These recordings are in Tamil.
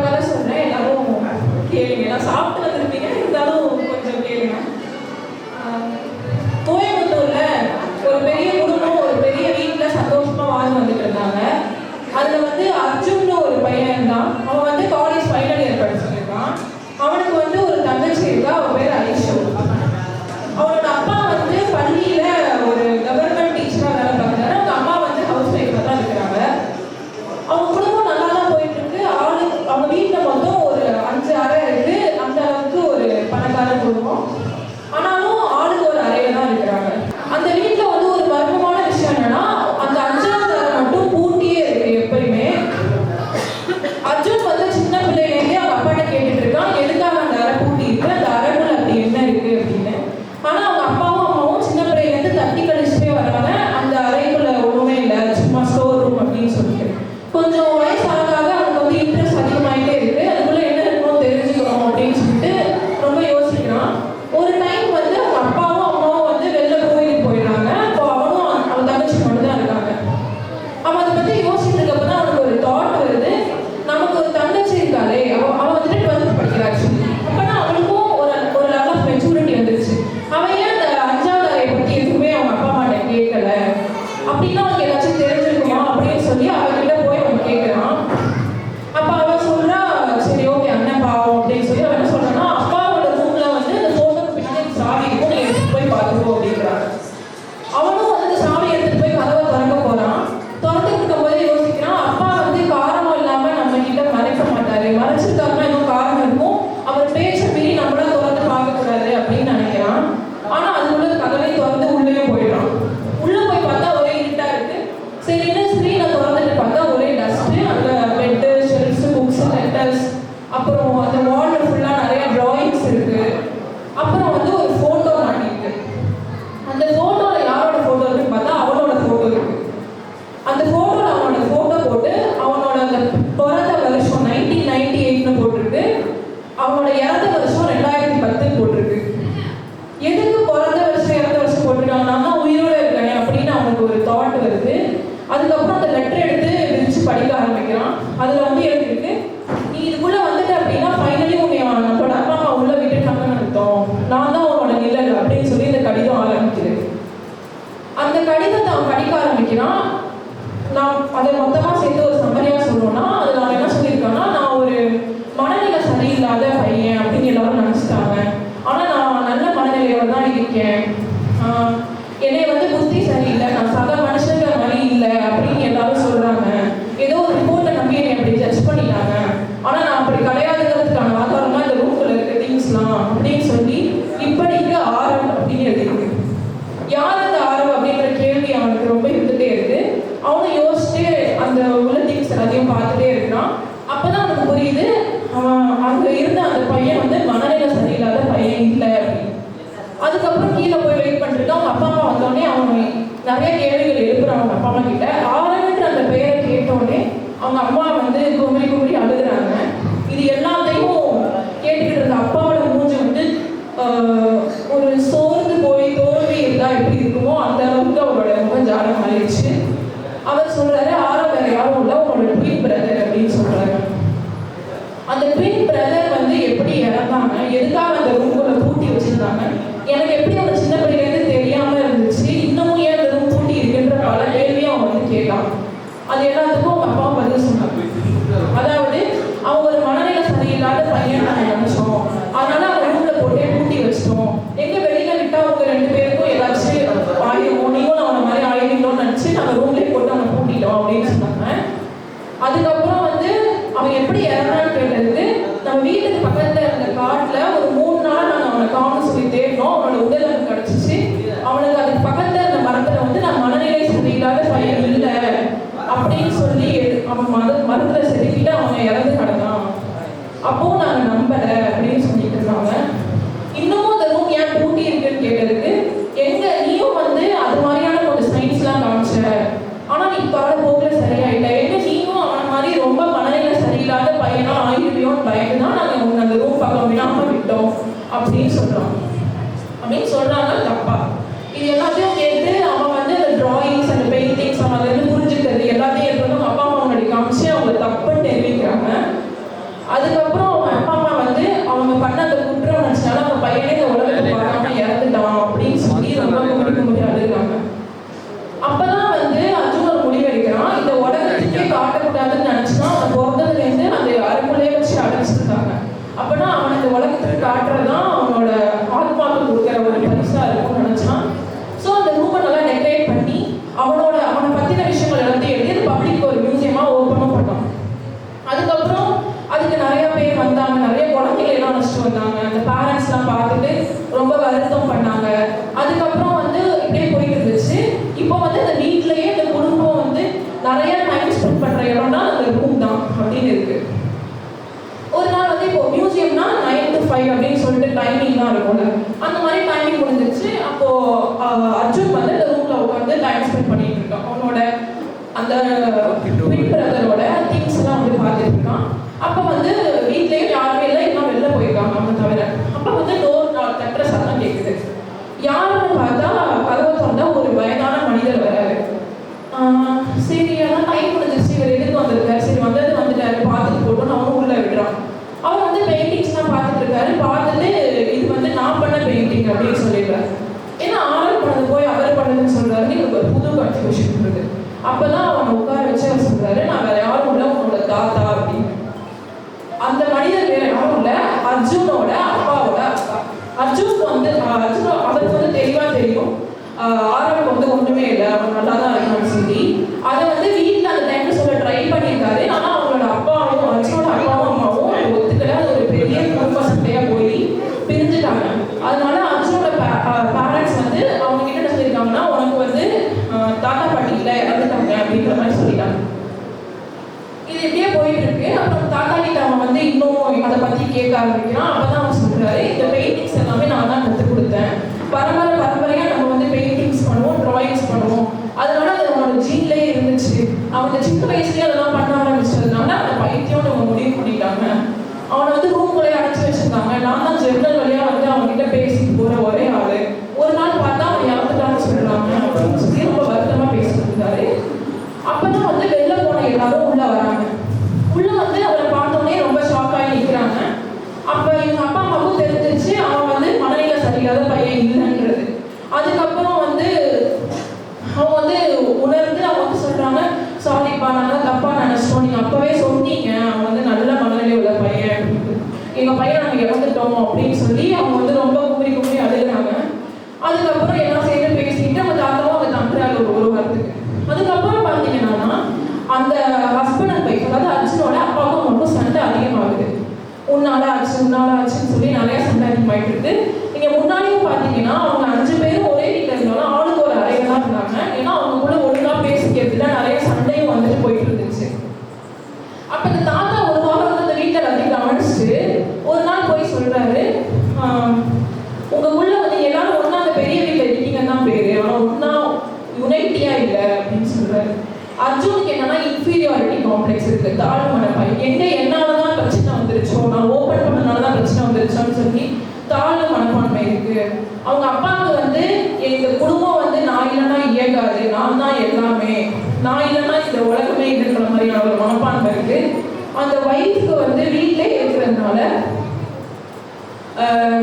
கதை சொல்றேன், எல்லாரும் கேளுங்க. நான் சாப்பிட்டு வந்திருப்பீங்க, இருந்தாலும் கொஞ்சம் கேளுங்க. கோயம்புத்தூர்ல ஒரு பெரிய குடும்பம் ஒரு பெரிய வீட்டுல சந்தோஷமா வாழ்ந்து வந்துட்டு இருந்தாங்க. அதுல வந்து அர்ஜுன் ஒரு பையன் இருந்தான். அவன் வந்து காலேஜ் ஃபைனல் இயர் படிச்சிருக்கான். அவனுக்கு வந்து ஒரு தங்கச்சி இருக்கா, அவன் பேர் ஐஷு. அவனோட அப்பா வந்து பள்ளியில ஒரு கவர்மெண்ட் டீச்சரா வேலை பார்க்குறாரு. அவங்க அம்மா வந்து ஹவுஸ் ஒய்ஃபா தான் இருக்கிறாங்க. அவங்க குடும்பம் நல்லா தான் போயிட்டு இருக்கு. அவங்க வீட்டுல மொத்தம் ஒரு 5 அறை இருக்கு. அந்த அளவுக்கு ஒரு பணக்கார குடும்பம். ஆனாலும் ஆளுக்கு ஒரு அறையில தான் இருக்கிறாங்க. அந்த வீட்டுல வந்து ஒரு மர்மமான விஷயம் என்னன்னா, அந்த 5வது அறை மட்டும் பூட்டியே இருக்கு எப்பயுமே. அர்ஜுன் வந்து சின்ன பிள்ளையிலேயே அவங்க அப்பாட்ட கேட்டுட்டு இருக்கான், எதுக்காக அந்த அறை பூட்டி இருக்கு, அந்த அறைக்குள்ள அப்படி என்ன இருக்கு அப்படின்னு. ஆனா அவங்க அப்பாவும் அம்மாவும் சின்ன பிள்ளையிலேருந்து தட்டி கழிச்சுட்டே வர்றாங்க, அந்த அறைக்குள்ள ஒண்ணுமே இல்லை, சும்மா ஸ்டோர் ரூம் அப்படின்னு சொல்லிட்டு. கொஞ்சம் வயசாக அவனுக்கு வந்து இன்ட்ரெஸ்ட் அதிகமாயிட்டே இருக்கு. அதுக்குள்ள என்ன இருக்கணும் தெரிஞ்சுக்கணும் அப்படின்னு சொல்லிட்டு ரொம்ப யோசிக்கிறான். ஒரு டைம் வந்து அவங்க அப்பாவும் அம்மாவும் வந்து வெளில கோயிலுக்கு போயிடுறாங்க. அப்போ அவனும் அவன் தங்கச்சி மட்டும் தான் இருக்காங்க. அவன் அதை பத்தி யோசிச்சுட்டு இருக்கப்பதான் அவனுக்கு ஒரு தாட் வருது, நமக்கு ஒரு தங்கச்சி இருக்காளே, அவன் வந்துட்டு 12th படிக்கிறாள். அப்பனா அவனுக்கும் ஒரு லெவல் ஆஃப் மெச்சூரிட்டி வந்துருச்சு. அவன் ஏன் அந்த 5வது அறையை பத்தி எதுவுமே அவங்க அப்பா அம்மாட்ட கேட்கல, அப்படின்னா அவனுக்கு ஏதாச்சும் தெரிஞ்சிருக்குமா அப்படின்னு சொல்லி அவன்கிட்ட போய் அவன் கேட்கிறான். அப்ப அவன் சொல்றா, சரி ஓகே அண்ணன் பாவம் அப்படின்னு சொல்லி அவன் என்ன சொல்றான்னா, அப்பாவோட ரூம்ல வந்து அந்த போட்டோக்கு பின்னாடி சாவி இருக்கும், நீ எடுத்துட்டு போய் பார்த்துக்கோ அப்படிங்கிறான். அவனும் வந்து அந்த சாவி எடுத்துட்டு போய் கதவை திறக்க போறான். திறந்துட்டு இருக்கும் போதே யோசிக்கிறான், அப்பா வந்து காரணம் இல்லாம நம்ம கிட்ட மறைக்க மாட்டாரு, மறைச்சிருக்காருன்னா இன்னும் காரணம் இருக்கும், அவர் பேச்ச மீறி நம்மள திறந்து பார்க்க கூடாது அப்படின்னு நினைக்கிறான். ஆனா அதுக்குள்ள கதவை திறந்து உள்ளே போயிடுறான். உள்ள போய் பார்த்தா ஒரே இருட்டா இருக்கு. சரின்னு ஸ்க்ரீனை திறந்துட்டு பார்த்தா ஒரே டஸ்ட். அங்க பெட்டு, ஷெல்ஃப்ஸ், புக்ஸ், லெட்டர்ஸ், அப்புறம் அந்த வால்ல ஃபுல்லா நிறைய டிராயிங்ஸ் இருக்கு. அப்புறம் வந்து ஒரு போட்டோ மாட்டிருக்கு. அந்த போட்டோல யாரோட போட்டோ இருக்குன்னு பார்த்தா அவனோட போட்டோ இருக்கு. அந்த போட்டோல அவனோட போட்டோ போட்டு அவனோட அந்த பிறந்த வருஷம் 1998ன்னு போட்டிருக்கு. அவனோட இறந்த வருஷம் 2010 போட்டிருக்கு. எதுக்கு பிறந்த வருஷம் இறந்த வருஷம் போட்டிருக்காங்க, நான் தான் உயிரோட இருக்கேன் அப்படின்னு அவனுக்கு ஒரு தாட் வருது. அதுக்கப்புறம் அந்த லெட்டர் எடுத்து விரிச்சு படிக்க ஆரம்பிக்கிறான். அதுல வந்து எழுதிருக்கு, நீ இதுக்குள்ள வந்துட்ட அப்படின்னா ஃபைனலி உன்னை நம்மளோட அப்பா அம்மா உள்ள விட்டுட்டாங்கன்னு அர்த்தம், நான் தான் உன்னோட நிழல் அப்படின்னு சொல்லி இந்த கடிதம் ஆரம்பிக்குது. அந்த கடிதத்தை அவன் படிக்க ஆரம்பிக்கிறான். நான் அதை மொத்தமா சேர்த்து ஒரு சம்மரியா சொல்லணும்னா, அதுல அவன் என்ன சொல்லியிருக்கான்னா, நான் ஒரு மனநிலை சரியில்லாத பையன் அப்படின்னு எல்லாரும் நினைச்சிட்டாங்க. ஆனா நான் நல்ல மனநிலையோட தான் இருக்கேன். என்னை வந்து புத்தி சரியில்லை, நான் சக மனுஷங்கிற மாதிரி இல்லை அப்படின்னு எல்லாரும் சொல்றாங்க. ஏதோ ஒரு ரிப்போர்ட்டை நம்பி என்னை அப்படி ஜட்ஜ் பண்ணிட்டாங்க. ஆனா நான் அப்படி கிடையாதுங்கிறதுக்கான ஆதாரம் தான் இந்த ரூம்ல இருக்க திங்ஸ்லாம் அப்படின்னு சொல்லி இப்படிக்கு ஆரம் அப்படின்னு எழுதிருக்கு. யார் அந்த ஆரம் அப்படிங்கிற கேள்வி அவனுக்கு ரொம்ப இருந்துட்டே இருக்கு. அவனும் யோசிச்சுட்டு அந்த உள்ள திங்ஸ் எல்லாத்தையும் பார்த்துட்டே இருக்கிறான். அப்பதான் அவனுக்கு புரியுது, அவன் அங்க இருந்த அந்த பையன் வந்து மனநிலை சரியில்லாத பையன் இல்லை அப்படின்னு. அதுக்கப்புறம் கீழே போய் வெயிட் பண்ணிட்டு அவங்க அப்பா அம்மா வந்தோடனே அவன் நிறைய கேள்விகள் எழுப்புறான் அவங்க அப்பா அம்மா கிட்ட. ஆரம்பின்ற அந்த பெயரை கேட்டோடனே அவங்க அம்மா வந்து குமரி குமரி அழுகுறாங்க. இது எல்லாத்தையும் கேட்டுக்கிட்டு இருந்த அப்பாவோட மூஞ்சி வந்து ஒரு சோர்ந்து போய் தோல்வி இருந்தா எப்படி இருக்குமோ அந்த அளவுக்கு அவரோட முகம் ஜாடம் ஆயிடுச்சு. அவர் சொல்றாரு, ஆரம் வேற யாரும் இல்லை, உங்களோட ட்வின் பிரதர் அப்படின்னு சொல்றாரு. அந்த ட்வின் பிரதர் வந்து எப்படி இறந்தாங்க, எதுக்காக அந்த ரூம்குள்ள பூட்டி வச்சிருந்தாங்க, எனக்கு எப்படி அந்த சின்ன பிள்ளைலேருந்து தெரியாம இருந்துச்சு, இன்னமும் ஏன் அந்த ரூம் பூட்டி இருக்குன்ற பல கேள்வியும் அவன் வந்து கேட்டான். அது எல்லாத்துக்கும் அவங்க அப்பா பதில் சொன்னாங்க. அதாவது அவங்க ஒரு மனநிலை சரியில்லாத பையன் நாங்கள் நினைச்சோம், அதனால அவங்க ரூம்ல போட்டே பூட்டி வச்சிட்டோம். எங்க வெளியில விட்டா அவங்க 2 பேருக்கும் ஏதாச்சும் ஆயிரும், நீங்களும் அவனை மாதிரி ஆயிடுங்களோன்னு நினைச்சு நாங்கள் ரூம்லேயே போட்டு அவனை பூட்டிட்டோம் அப்படின்னு சொன்னாங்க. அதுக்கப்புறம் வந்து அவன் எப்படி இறந்தான்னு கேட்டதுக்கு, நம்ம வீட்டுக்கு பக்கத்துல இருந்த காட்டுல ஒரு 3 நாள் நாங்கள் அவனை காணும் சொல்லி தேடினோம், அவனோட உடல் எனக்கு கிடைச்சிச்சு. அவனுக்கு அதுக்கு பக்கத்துல இருந்த மரத்துல வந்து நான் மனநிலை சரியில்லாத பையன் இல்லை அப்படின்னு சொல்லி அவன் மரத்துல செதுக்கிட்டு அவன் இறந்து கிடந்தான். அப்போ நாங்க நம்பல அப்படின்னு சொல்லிட்டு இருக்காங்க. இன்னமும் அந்த ரூம் ஏன் பூட்டி இருக்குன்னு கேட்டதுக்கு, எங்க நீயும் வந்து அது மாதிரியான கொஞ்சம் சயின்ஸ்லாம் காமிச்ச, ஆனா நீ கால போக்குல சரியாயிட்ட, எங்க நீயும் அவன மாதிரி ரொம்ப மனநிலை சரியில்லாத பையனா ஆயிடுவியோன்னு பயந்துதான் நாங்க உங்க அந்த ரூம் பக்கம் விடாம விட்டோம் அப்படின்னு சொல்றான். அப்படின்னு சொல்றாங்க தப்பா. இது எல்லாத்தையும் கேட்டு அவன் வந்து அந்த டிராயிங்ஸ் அந்த பெயிண்டிங்ஸ் அவன் வந்து புரிஞ்சுக்கிறது எல்லாத்தையும் எடுத்து வந்து அப்பா அம்மா முன்னாடி காமிச்சு அவங்க தப்புன்னு தெரிவிக்கிறாங்க. அப்படின்னு இருக்கு. ஒரு நாள் வந்து இப்போ மியூசியம்னா 9 to 5 அப்படின்னு சொல்லிட்டு டைமிங்லாம் இருக்கும்ல, அந்த மாதிரி டைமிங் முடிஞ்சிருச்சு. அப்போ அர்ஜுன் வந்து அந்த ரூம்ல உட்காந்து டைம் ஸ்பெண்ட் பண்ணிட்டு இருக்கான். அவனோட அந்த பிக் பிரதரோட திங்ஸ் எல்லாம் வந்து பார்த்துட்டு இருக்கான். அப்போ வந்து வீட்லயும் யாருமே இல்லை, எல்லாம் வெளில போயிருக்காங்க அவனை தவிர. அப்போ வந்து டோர் தட்டுற சத்தம் கேட்குது. யாருன்னு பார்த்தா கதவை திறந்தா ஒரு வயதான மனிதர் வராரு. சரி அதான் டைம் முடிஞ்சிருச்சு, இவர் எதுக்கு வந்திருக்காரு, சரி வந்துட்டாரு பார்த்துட்டு போட்டோன்னு அவனும் உள்ள விடுறான். அவர் வந்து பெயிண்டிங்ஸ்லாம் பார்த்துட்டு இருக்காரு. பார்த்துட்டு இது வந்து நான் பண்ண பெயிண்டிங் அப்படின்னு சொல்லிடுறாரு. ஏன்னா ஆர்டர் பண்ணது போய் அவர் பண்ணதுன்னு சொல்றாருன்னு எனக்கு ஒரு புது கன்ஃபியூஷன் இருக்குது. அப்பதான் அவனை உட்கார வச்சு அவர் சொல்றாரு, நான் வேற யாரும் இல்லை, உன்னோட தாத்தா அப்படின்னு. அந்த மனிதர் வேற யாரும் இல்லை, அர்ஜுனோட அப்பாவோட அப்பா. அர்ஜுனுக்கு வந்து அவருக்கு வந்து தெளிவா தெரியும் ஆரம்பம் வந்து ஒண்ணுமே இல்லை, அவன் நல்லா தான் இருக்கான்னு சொல்லி அதை வந்து வீட்டில் அந்த டைம்ல சொல்ல ட்ரை பண்ணியிருக்காரு. ஆனால் அவங்களோட அப்பாவும் அர்ஜுனோட அப்பாவும் அம்மாவும் அதை ஒத்துக்கல. அது ஒரு பெரிய குடும்ப சண்டையா போய் பிரிஞ்சுட்டாங்க. அதனால அர்ஜுனோட பேரண்ட்ஸ் வந்து அவங்க கிட்ட என்ன சொல்லியிருக்காங்கன்னா, உனக்கு வந்து தாத்தா பாட்டி இல்லை, இறந்துட்டாங்க அப்படிங்கிற மாதிரி சொல்லிட்டாங்க. இது எப்படியே போயிட்டு இருக்கு. அப்புறம் தாத்தா கிட்ட அவன் வந்து இன்னும் அதை பத்தி கேட்க ஆரம்பிக்கிறான். அப்பதான் அவன் சொல்றாரு, இந்த பெயிண்டிங்ஸ் எல்லாமே நான் தான் கற்றுக் கொடுத்தேன். பரம்பரையா நம்ம வந்து பெயிண்டிங்ஸ் பண்ணுவோம், டிராயிங்ஸ் பண்ணுவோம். அதனால அது அவனோட ஜீன்லயே இருந்துச்சு. அவன் சின்ன வயசுலயே அதெல்லாம் பண்ண ஆரம்பிச்சதுனால அந்த பைத்தியம் நம்ம முடிவு பண்ணிட்டாங்க. அவனை வந்து ரூம்குள்ளே அடைச்சி வச்சிருந்தாங்க. நான் தான் ஜெர்னல் வழியா வந்து அவங்க கிட்ட பேசிட்டு போற ஒரே ஆளு. ஒரு நாள் பார்த்தா அவன் இறந்துட்டான்னு சொல்றாங்க அப்படின்னு சொல்லி ரொம்ப வருத்தமா பேசிட்டு இருந்தாரு. அப்பதான் வந்து வெளில போன எல்லாரும் உள்ள வராங்க. உள்ள வந்து அவரை பார்த்தோன்னே ரொம்ப ஷாக் ஆகி நிற்கிறாங்க. அப்ப எங்க அப்பா அம்மாவுக்கும் தெரிஞ்சிருச்சு அவன் வந்து மனநிலை சரியில்லாத பையன் இல்லைன்றது. அதுக்கப்புறம் வந்து அவங்க வந்து உணர்ந்து அவங்க வந்து சொல்றாங்க, சாரிப்பா நாங்கள் தப்பா நினைச்சிட்டோம், நீங்க அப்பவே சொன்னீங்க அவன் வந்து நல்ல மனநிலை உள்ள பையன் அப்படின்னு. எங்க பையன் நாங்கள் இறந்துட்டோம் அப்படின்னு சொல்லி அவங்க வந்து ரொம்ப குமரி அழுகுறாங்க. அதுக்கப்புறம் எல்லாம் சேர்ந்து பேசிட்டு அவங்க தாத்தாவும் அவங்க தம்புறாங்க ஒரு வாரத்துக்கு. அதுக்கப்புறம் பார்த்தீங்கன்னா அந்த ஹஸ்பண்ட் அண்ட் ஒய்ஃப், அதாவது அர்ஜுனோட அப்பாவுக்கும் மட்டும் சண்டை அதிகமாகுது. உன்னால ஆச்சுன்னு சொல்லி நிறைய சண்டை அதிகமாயிட்டு இருக்கு. நீங்க முன்னாடியும் பார்த்தீங்கன்னா அவங்க 5 பேரும் ஒரே வீட்டில் இருந்தாலும் ஆளுக்கு ஒரு அறையில தான் இருந்தாங்க. ஏன்னா அவங்களுக்குள்ள ஒழுங்கா பேசிக்கிறதுல நிறைய சண்டையும் வந்துட்டு போயிட்டு இருந்துச்சு. அப்ப இந்த தாத்தா ஒரு வாரம் வந்து அந்த வீட்டில் எல்லாத்தையும் கவனிச்சுட்டு ஒரு நாள் போய் சொல்றாரு, உங்க உள்ள வந்து எல்லாரும் ஒன்னா அந்த பெரிய வீட்டில் இருக்கீங்கன்னு தான் பேரு, ஆனா ஒன்னா யுனைட்டியா இல்லை அப்படின்னு சொல்றாரு. அர்ஜுனுக்கு என்னன்னா இன்ஃபீரியாரிட்டி காம்ப்ளெக்ஸ் இருக்கு, தாழ்வு பையன். என்னாலதான் பிரச்சனை வந்துருச்சோ, நான் ஓப்பன் பண்ணனாலதான் பிரச்சனை வந்துருச்சோன்னு சொல்லி தாழ்வு மனப்பான்மை இருக்கு. அவங்க அப்பாவுக்கு வந்து எங்க குடும்பம் வந்து நான் இல்லைன்னா இயங்காது, நான் தான் எல்லாமே, நான் இல்லைன்னா இந்த உலகமே இருக்கிற மாதிரியான ஒரு மனப்பான்மை இருக்கு. அந்த ஒய்ஃப்க்கு வந்து வீட்டிலே இருக்கிறதுனால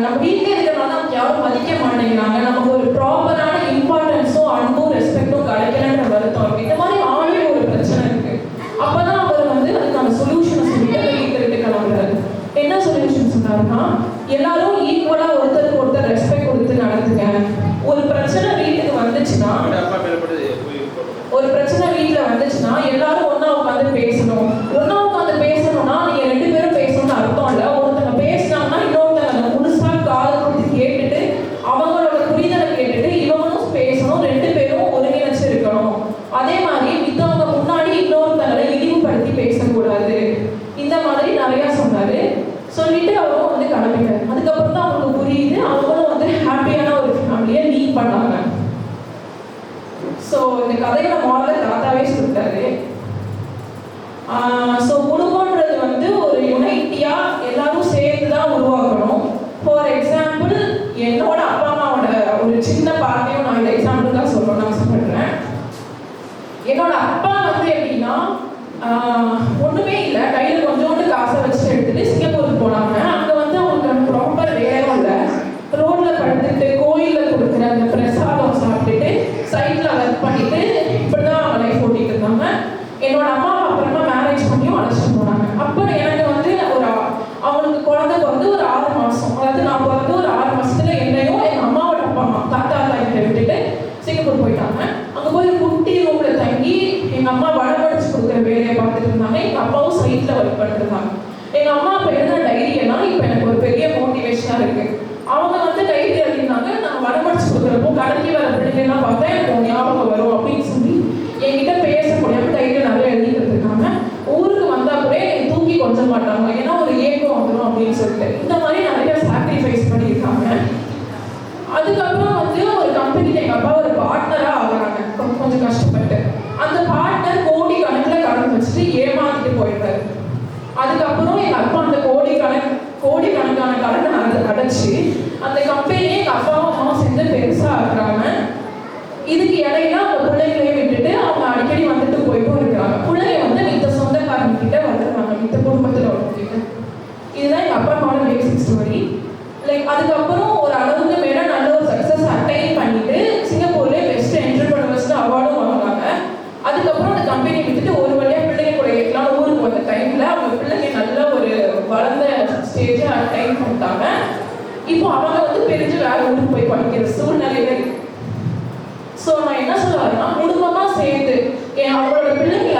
நம்ம வீட்டிலே இருக்கிறனால நமக்கு யாரும் மதிக்க மாட்டேங்கிறாங்க, நமக்கு ஒரு ப்ராப்பரான இம்பார்ட்டன்ஸும் அன்பும் ரெஸ்பெக்டும் கிடைக்கலன்ற வருத்தம் இருக்கு. இந்த மாதிரி ஆளே ஒரு பிரச்சனை இருக்கு. அப்பதான் அவர் வந்து அதுக்கான சொல்யூஷனை சொல்லிட்டு அந்த வீட்டில் இருந்து கிளம்புறாரு. என்ன சொல்யூஷன் சொன்னாருன்னா, எல்லாரும் ஈக்குவலா ஒருத்தருக்கு ஒருத்தர் ரெஸ்பெக்ட் கொடுத்து நடந்துங்க. ஒரு பிரச்சனை வீட்டுக்கு வந்துச்சுன்னா எல்லாரும் ஒன்னா உட்காந்து பேசணும். ஒன்னா உட்காந்து பேசணும்னா நீங்க 2 பேரும் பேசணும்னு அர்த்தம் இல்லை. ஒருத்தங்க பேசினாங்கன்னா இன்னொருத்தங்க முழுசா காது கொடுத்து கேட்டுட்டு அவங்களோட புரிதலை கேட்டுட்டு இவங்களும் பேசணும். 2 பேரும் ஒருங்கிணைச்சு இருக்கணும். அதே மாதிரி மித்தவங்க முன்னாடி இன்னொருத்தங்களை இழிவுபடுத்தி பேசக்கூடாது. இந்த மாதிரி நிறைய சொன்னாரு. சொல்லிட்டு அவரும் வந்து கிளம்பிட்டாரு. அதுக்கப்புறம் தான் அவங்களுக்கு புரியுது, அவங்களும் வந்து ஹாப்பியான ஒரு ஃபேமிலியை லீட் பண்ணாங்க. ஸோ இந்த கதையோட மாடலை தாத்தாவே சொல்லிட்டாரு. ஸோ குடும்பன்றது வந்து ஒரு யுனைட்டியா எல்லாரும் சேர்ந்து தான் உருவாக்கணும். ஃபார் எக்ஸாம்பிள் என்னோட அப்பா அம்மாவோட ஒரு சின்ன பார்வையும் நான் இந்த எக்ஸாம்பிள் தான் சொல்லணும்னு ஆசைப்படுறேன். என்னோட அப்பா வந்து எப்படின்னா ஒண்ணுமே இல்லை, கையில கொஞ்சோண்டு காசை வச்சு எடுத்துட்டு சிங்கப்பூருக்கு போனாங்க. அங்க வந்து அவங்களுக்கு ப்ராப்பர் வேலை இல்லை. ரோட்ல படுத்துட்டு கோயில்ல கொடுக்குற அந்த பிரசாதம் சாப்பிட்டுட்டு சைட்ல ஒர்க் பண்ணிட்டு இப்படிதான் லைஃப் ஓட்டிட்டு இருந்தாங்க. என்னோட அம்மா அப்புறமா மேரேஜ் பண்ணியும் அழைச்சிட்டு போனாங்க. அப்போ எனக்கு வந்து அவங்களுக்கு குழந்தை பிறந்து ஒரு 6 மாசம், அதாவது நான் பிறந்து ஒரு 6 மாசத்துல என்னையும் எங்க அம்மாவோட அப்பா அம்மா தாத்தா கிட்ட விட்டுட்டு சிங்கப்பூர் போயிட்டாங்க. அங்க போய் குட்டி ரூம்ல தங்கி எங்க அம்மா வடமடிச்சு கொடுக்குற வேலையை பார்த்துட்டு இருந்தாங்க. எங்க அப்பாவும் சைட்ல ஒர்க் பண்ணிட்டு இருந்தாங்க. எங்க அம்மா அப்ப எழுதின டைரி எல்லாம் இப்ப எனக்கு ஒரு பெரிய மோட்டிவேஷனா இருக்கு. அவங்க வந்து டைரி எழுதினாங்க, நான் வடமடிச்சு கொடுக்குறப்போ கடைக்கு வர பிள்ளைங்கலாம் பார்த்தா எனக்கு ஞாபகம் வரும் அப்படின்னு சொல்லி என்கிட்ட பேச முடியாம டைரி நிறைய எழுதிட்டு இருக்காங்க. ஊருக்கு வந்தா கூட கோடிக்கணக்கான கடனை அடைச்சி அந்த கம்பெனியை எங்கள் அப்பாவும் அம்மாவும் சேர்ந்து பெருசாக ஆக்குறாங்க. இதுக்கு இடையில அவங்க பிள்ளைங்களையும் விட்டுட்டு அவங்க அடிக்கடி வந்துட்டு போயிட்டும் இருக்கிறாங்க. பிள்ளைங்க வந்து மித்த சொந்தக்காரங்க கிட்ட வந்துடுறாங்க, மித்த குடும்பத்தில் உள்ளவங்க. இதுதான் எங்கள் அப்பா அம்மாவோட பேசிக் ஸ்டோரி. லைக் அதுக்கப்புறம் ஒரு அளவுக்கு மேலே நல்ல ஒரு சக்ஸஸ் அட்டைன் பண்ணிட்டு சிங்கப்பூர்லேயே பெஸ்ட் என்டர்பிரனர்ஸ் அவார்டும் வாங்குறாங்க. அதுக்கப்புறம் அந்த கம்பெனி விட்டுட்டு ஒரு வழியாக பிள்ளைங்க கூட எல்லாம் ஊருக்கு வந்த டைமில் அவங்க பிள்ளைங்க நல்ல ஒரு வளர்ந்த ஸ்டேஜை அட்டைன் பண்ணிட்டாங்க. இப்போ அவங்க வந்து பிரிஞ்சு வேற ஊருக்கு போய் படிக்கிற சூழ்நிலையில இருக்கு. ஸோ நான் என்ன சொல்ல வரேன்னா, குடும்பமாக சேர்ந்து அவங்களோட பிள்ளைங்க